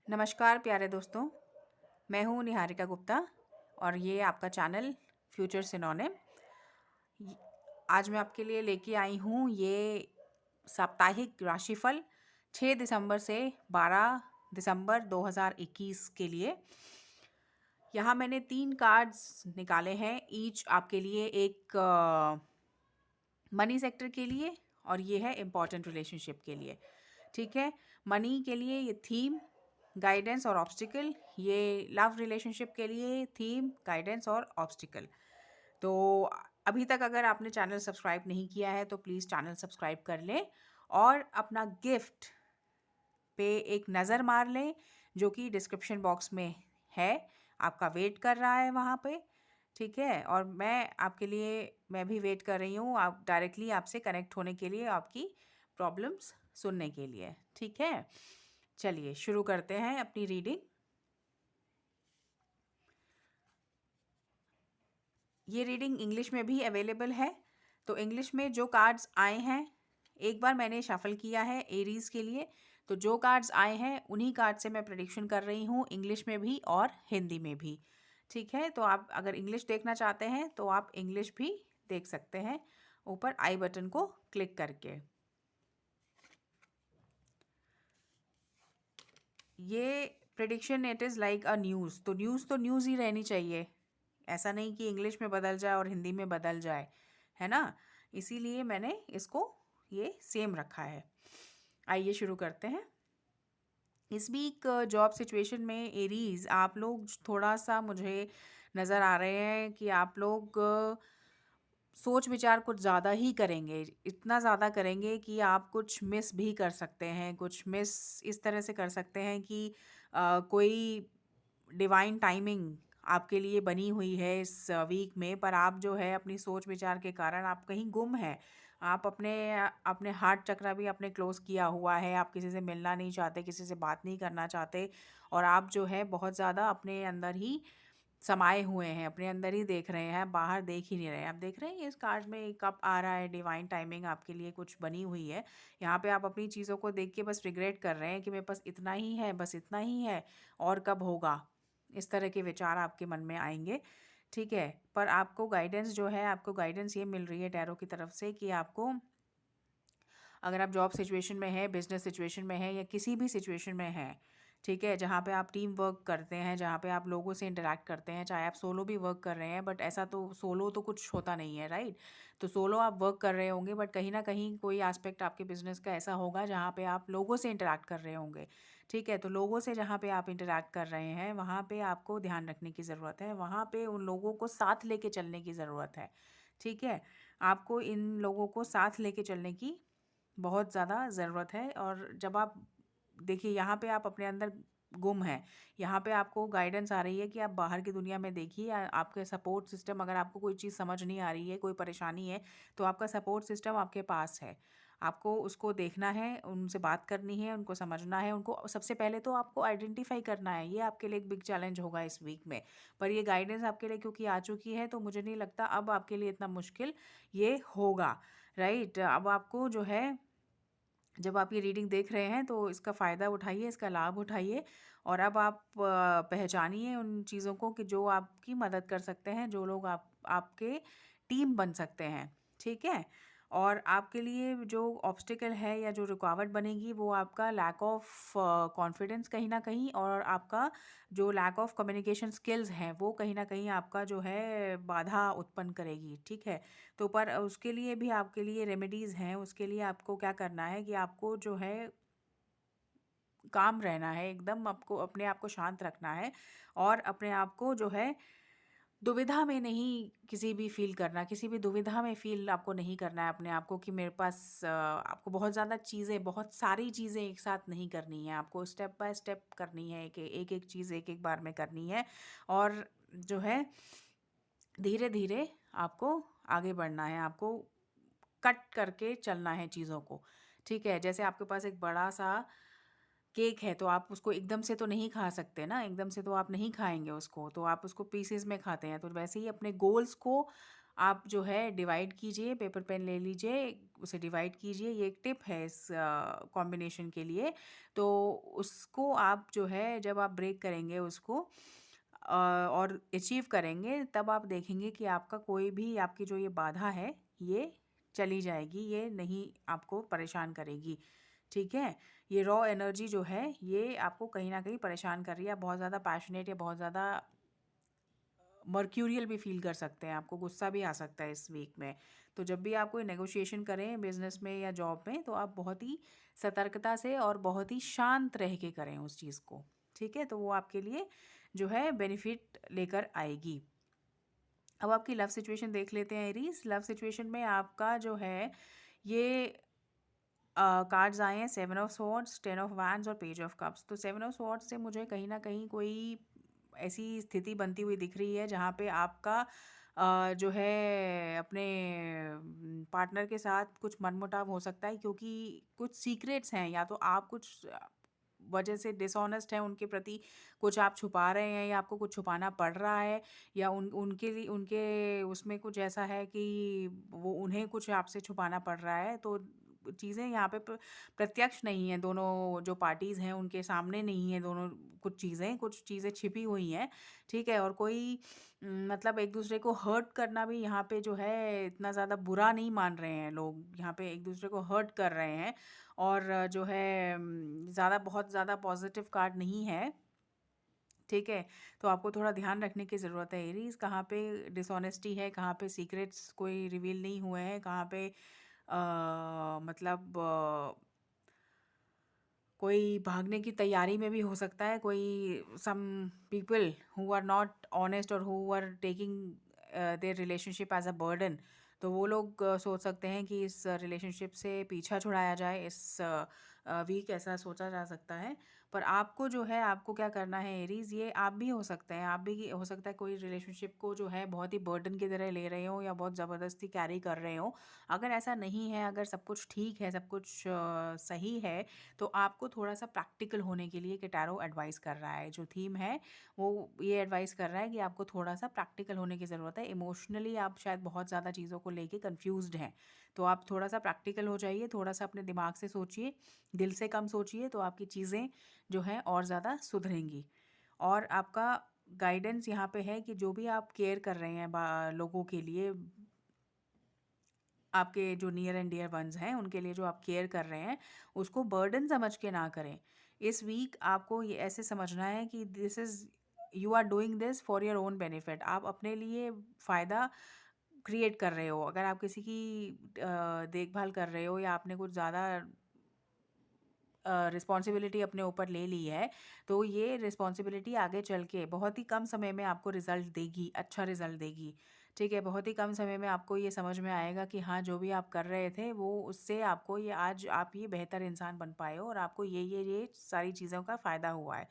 नमस्कार प्यारे दोस्तों, मैं हूँ निहारिका गुप्ता और ये आपका चैनल फ्यूचर सिनोनिम। आज मैं आपके लिए लेके आई हूँ ये साप्ताहिक राशिफल 6 दिसंबर से 12 दिसंबर 2021 के लिए। यहाँ मैंने 3 कार्ड्स निकाले हैं, ईच आपके लिए एक मनी सेक्टर के लिए और ये है इम्पॉर्टेंट रिलेशनशिप के लिए। ठीक है, मनी के लिए ये थीम, गाइडेंस और ऑब्स्टिकल, ये लव रिलेशनशिप के लिए थीम, गाइडेंस और ऑब्स्टिकल। तो अभी तक अगर आपने चैनल सब्सक्राइब नहीं किया है तो प्लीज़ चैनल सब्सक्राइब कर लें और अपना गिफ्ट पे एक नज़र मार लें जो कि डिस्क्रिप्शन बॉक्स में है, आपका वेट कर रहा है वहाँ पे। ठीक है, और मैं भी वेट कर रही हूँ आप डायरेक्टली आपसे कनेक्ट होने के लिए, आपकी प्रॉब्लम्स सुनने के लिए। ठीक है, चलिए शुरू करते हैं अपनी रीडिंग। ये रीडिंग इंग्लिश में भी अवेलेबल है, तो इंग्लिश में जो कार्ड्स आए हैं एक बार मैंने शफल किया है एरीज के लिए, तो जो कार्ड्स आए हैं उन्हीं कार्ड से मैं प्रेडिक्शन कर रही हूँ, इंग्लिश में भी और हिंदी में भी। ठीक है, तो आप अगर इंग्लिश देखना चाहते हैं तो आप इंग्लिश भी देख सकते हैं ऊपर आई बटन को क्लिक करके। ये prediction it is like a news, तो न्यूज़ ही रहनी चाहिए। ऐसा नहीं कि इंग्लिश में बदल जाए और हिंदी में बदल जाए, है ना। इसीलिए मैंने इसको ये सेम रखा है। आइए शुरू करते हैं। इस वीक जॉब सिचुएशन में एरीज आप लोग थोड़ा सा मुझे नज़र आ रहे हैं कि आप लोग सोच विचार कुछ ज़्यादा ही करेंगे, इतना ज़्यादा करेंगे कि आप कुछ मिस भी कर सकते हैं, कुछ मिस इस तरह से कर सकते हैं कि कोई डिवाइन टाइमिंग आपके लिए बनी हुई है इस वीक में, पर आप जो है अपनी सोच विचार के कारण आप कहीं गुम हैं। आप अपने अपने हार्ट चक्रा भी अपने क्लोज किया हुआ है, आप किसी से मिलना नहीं चाहते, किसी से बात नहीं करना चाहते और आप जो है बहुत ज़्यादा अपने अंदर ही समाये हुए हैं, अपने अंदर ही देख रहे हैं, बाहर देख ही नहीं रहे हैं। आप देख रहे हैं इस कार्ड में एक कप आ रहा है, डिवाइन टाइमिंग आपके लिए कुछ बनी हुई है। यहाँ पे आप अपनी चीज़ों को देख के बस रिग्रेट कर रहे हैं कि मेरे पास इतना ही है, बस इतना ही है और कब होगा। इस तरह के विचार आपके मन में आएंगे। ठीक है, पर आपको गाइडेंस जो है, आपको गाइडेंस ये मिल रही है टैरो की तरफ से कि आपको, अगर आप जॉब सिचुएशन में है, बिजनेस सिचुएशन में है या किसी भी सिचुएशन में है, ठीक है, जहाँ पे आप टीम वर्क करते हैं, जहाँ पे आप लोगों से इंटरेक्ट करते हैं, चाहे आप सोलो भी वर्क कर रहे हैं, बट ऐसा तो सोलो तो कुछ होता नहीं है, राइट। तो सोलो आप वर्क कर रहे होंगे बट कहीं ना कहीं कोई एस्पेक्ट आपके बिजनेस का ऐसा होगा जहाँ पे आप लोगों से इंटरेक्ट कर रहे होंगे। ठीक है, तो लोगों से जहाँ पे आप इंटरेक्ट कर रहे हैं वहाँ पे आपको ध्यान रखने की ज़रूरत है, वहाँ पे उन लोगों को साथ लेके चलने की ज़रूरत है। ठीक है, आपको इन लोगों को साथ लेके चलने की बहुत ज़्यादा ज़रूरत है। और जब आप देखिए यहाँ पे आप अपने अंदर गुम हैं, यहाँ पे आपको गाइडेंस आ रही है कि आप बाहर की दुनिया में देखिए, आपके सपोर्ट सिस्टम, अगर आपको कोई चीज़ समझ नहीं आ रही है, कोई परेशानी है, तो आपका सपोर्ट सिस्टम आपके पास है। आपको उसको देखना है, उनसे बात करनी है, उनको समझना है, उनको सबसे पहले तो आपको आइडेंटिफाई करना है। ये आपके लिए एक बिग चैलेंज होगा इस वीक में, पर ये गाइडेंस आपके लिए क्योंकि आ चुकी है तो मुझे नहीं लगता अब आपके लिए इतना मुश्किल ये होगा, राइट। अब आपको जो है, जब आप ये रीडिंग देख रहे हैं तो इसका फ़ायदा उठाइए, इसका लाभ उठाइए और अब आप पहचानिए उन चीज़ों को कि जो आपकी मदद कर सकते हैं, जो लोग आपके टीम बन सकते हैं। ठीक है, और आपके लिए जो ऑब्स्टिकल है या जो रुकावट बनेगी वो आपका लैक ऑफ कॉन्फिडेंस कहीं ना कहीं, और आपका जो लैक ऑफ कम्युनिकेशन स्किल्स हैं वो कहीं ना कहीं आपका जो है बाधा उत्पन्न करेगी। ठीक है, तो पर उसके लिए भी आपके लिए रेमेडीज़ हैं। उसके लिए आपको क्या करना है कि आपको जो है काम रहना है, एकदम आपको अपने आप को शांत रखना है और अपने आप को जो है दुविधा में नहीं किसी भी फ़ील करना, किसी भी दुविधा में फ़ील आपको नहीं करना है अपने आप को कि मेरे पास आपको बहुत ज़्यादा चीज़ें, बहुत सारी चीज़ें एक साथ नहीं करनी है, आपको स्टेप बाय स्टेप करनी है, एक चीज़ एक बार में करनी है और जो है धीरे धीरे आपको आगे बढ़ना है, आपको कट करके चलना है चीज़ों को। ठीक है, जैसे आपके पास एक बड़ा सा केक है तो आप उसको एकदम से तो नहीं खा सकते ना, एकदम से तो आप नहीं खाएंगे उसको, तो आप उसको पीसेस में खाते हैं। तो वैसे ही अपने गोल्स को आप जो है डिवाइड कीजिए, पेपर पेन ले लीजिए, उसे डिवाइड कीजिए। ये एक टिप है इस कॉम्बिनेशन के लिए। तो उसको आप जो है जब आप ब्रेक करेंगे उसको और अचीव करेंगे, तब आप देखेंगे कि आपका कोई भी आपकी जो ये बाधा है ये चली जाएगी, ये नहीं आपको परेशान करेगी। ठीक है? ये रॉ एनर्जी जो है ये आपको कहीं न कहीं परेशान कर रही है। आप बहुत ज़्यादा पैशनेट या बहुत ज़्यादा मर्क्यूरियल भी फ़ील कर सकते हैं, आपको गुस्सा भी आ सकता है इस वीक में। तो जब भी आप कोई नेगोशिएशन करें बिज़नेस में या जॉब में, तो आप बहुत ही सतर्कता से और बहुत ही शांत रह के करें उस चीज़ को। ठीक है? तो वो आपके लिए जो है बेनिफिट लेकर आएगी। अब आपकी लव सिचुएशन देख लेते हैं एरीज़। लव सिचुएशन में आपका जो है ये कार्ड्स आए हैं 7 ऑफ स्वॉर्ड्स, 10 ऑफ वैंड्स और पेज ऑफ कप्स। तो 7 ऑफ स्वॉर्ड्स से मुझे कहीं न कहीं कोई ऐसी स्थिति बनती हुई दिख रही है जहाँ पे आपका जो है अपने पार्टनर के साथ कुछ मनमुटाव हो सकता है, क्योंकि कुछ सीक्रेट्स हैं, या तो आप कुछ वजह से डिसऑनेस्ट हैं उनके प्रति, कुछ आप छुपा रहे हैं या आपको कुछ छुपाना पड़ रहा है, या उनके उसमें कुछ ऐसा है कि वो उन्हें कुछ आपसे छुपाना पड़ रहा है। तो चीज़ें यहाँ पे प्रत्यक्ष नहीं है, दोनों जो पार्टीज़ हैं उनके सामने नहीं है दोनों, कुछ चीज़ें छिपी हुई हैं। ठीक है? और कोई मतलब एक दूसरे को हर्ट करना भी यहाँ पे जो है इतना ज़्यादा बुरा नहीं मान रहे हैं लोग, यहाँ पे एक दूसरे को हर्ट कर रहे हैं। और जो है बहुत ज़्यादा पॉजिटिव कार्ड नहीं है। ठीक है? तो आपको थोड़ा ध्यान रखने की ज़रूरत है एरीज़, कहाँ पे डिसऑनेस्टी है, कहाँ पे सीक्रेट्स कोई रिवील नहीं हुए हैं, कहाँ पे मतलब कोई भागने की तैयारी में भी हो सकता है, कोई some people who are not honest और who are taking their relationship as a burden. तो वो लोग सोच सकते हैं कि इस रिलेशनशिप से पीछा छुड़ाया जाए इस वीक, ऐसा सोचा जा सकता है। पर आपको जो है आपको क्या करना है एरीज़, ये आप भी हो सकते हैं, आप भी हो सकता है कोई रिलेशनशिप को जो है बहुत ही बर्डन की तरह ले रहे हो या बहुत ज़बरदस्ती कैरी कर रहे हो। अगर ऐसा नहीं है, अगर सब कुछ ठीक है, सब कुछ सही है, तो आपको थोड़ा-सा प्रैक्टिकल होने के लिए टैरो एडवाइस कर रहा है। जो थीम है, वो ये एडवाइस कर रहा है कि आपको थोड़ा-सा प्रैक्टिकल होने की ज़रूरत है। इमोशनली आप शायद बहुत ज़्यादा चीज़ों को लेके कन्फ्यूज़्ड हैं। तो आप थोड़ा-सा प्रैक्टिकल हो जाइए, थोड़ा-सा अपने दिमाग से सोचिए, दिल से कम सोचिए, तो आपकी चीज़ें जो हैं और ज़्यादा सुधरेंगी। और आपका गाइडेंस यहाँ पे है कि जो भी आप केयर कर रहे हैं लोगों के लिए, आपके जो नियर एंड डियर वंस हैं उनके लिए जो आप केयर कर रहे हैं, उसको बर्डन समझ के ना करें। इस वीक आपको ये ऐसे समझना है कि this is, you are doing this for your own benefit. आप अपने लिए फ़ायदा क्रिएट कर रहे हो। अगर आप किसी की देखभाल कर रहे हो या आपने कुछ ज़्यादा रिस्पॉन्सिबिलिटी अपने ऊपर ले ली है, तो ये रिस्पॉन्सिबिलिटी आगे चल के बहुत ही कम समय में आपको रिज़ल्ट देगी, अच्छा रिज़ल्ट देगी। ठीक है? बहुत ही कम समय में आपको ये समझ में आएगा कि हाँ, जो भी आप कर रहे थे वो उससे आपको ये आज आप ये बेहतर इंसान बन पाए हो और आपको ये सारी चीज़ों का फ़ायदा हुआ है।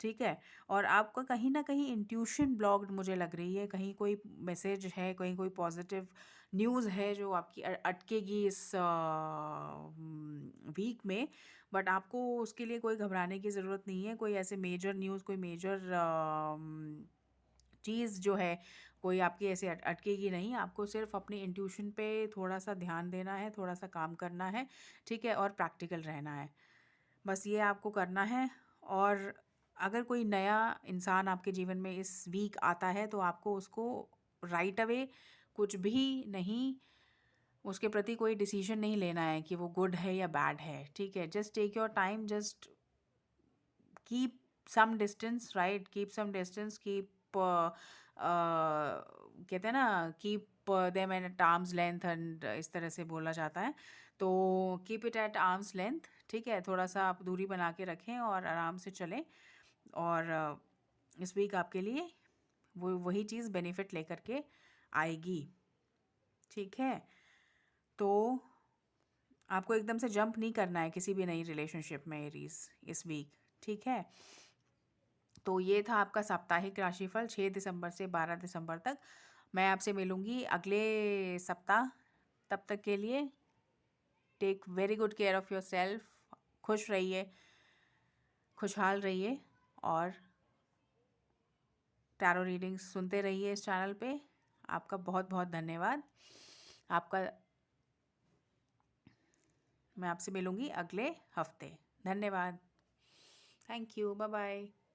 ठीक है? और आपका कहीं न कहीं इंट्यूशन ब्लॉक्ड मुझे लग रही है, कहीं कोई मैसेज है, कहीं कोई पॉज़िटिव न्यूज़ है जो आपकी अटकेगी इस वीक में। बट आपको उसके लिए कोई घबराने की ज़रूरत नहीं है। कोई ऐसे मेजर न्यूज़, कोई मेजर चीज़ जो है, कोई आपकी ऐसे अटकेगी नहीं। आपको सिर्फ़ अपनी इंट्यूशन पे थोड़ा-सा ध्यान देना है, थोड़ा-सा काम करना है, ठीक है? और प्रैक्टिकल रहना है। बस ये आपको करना है। और अगर कोई नया इंसान आपके जीवन में इस वीक आता है, तो आपको उसको राइट अवे कुछ भी नहीं, उसके प्रति कोई डिसीजन नहीं लेना है कि वो गुड है या बैड है। ठीक है? Just take your time, just keep some distance, right? Keep some distance, keep कहते हैं ना, keep them at arm's length, and इस तरह से बोला जाता है। तो keep it at arm's length. ठीक है? थोड़ा-सा आप दूरी बना के रखें और आराम से चलें। और इस वीक आपके लिए वो वही चीज़ बेनिफिट लेकर के आएगी। ठीक है? तो आपको एकदम से जंप नहीं करना है किसी भी नई रिलेशनशिप में एरीज़ इस वीक। ठीक है? तो ये था आपका साप्ताहिक राशिफल 6 दिसंबर से 12 दिसंबर तक। मैं आपसे मिलूँगी अगले सप्ताह। तब तक के लिए take very good care of yourself. खुश रहिए, खुशहाल रहिए और टैरो रीडिंग्स सुनते रहिए इस चैनल पे। आपका बहुत बहुत धन्यवाद। आपका मैं आपसे मिलूँगी अगले हफ्ते। धन्यवाद। Thank you. Bye bye.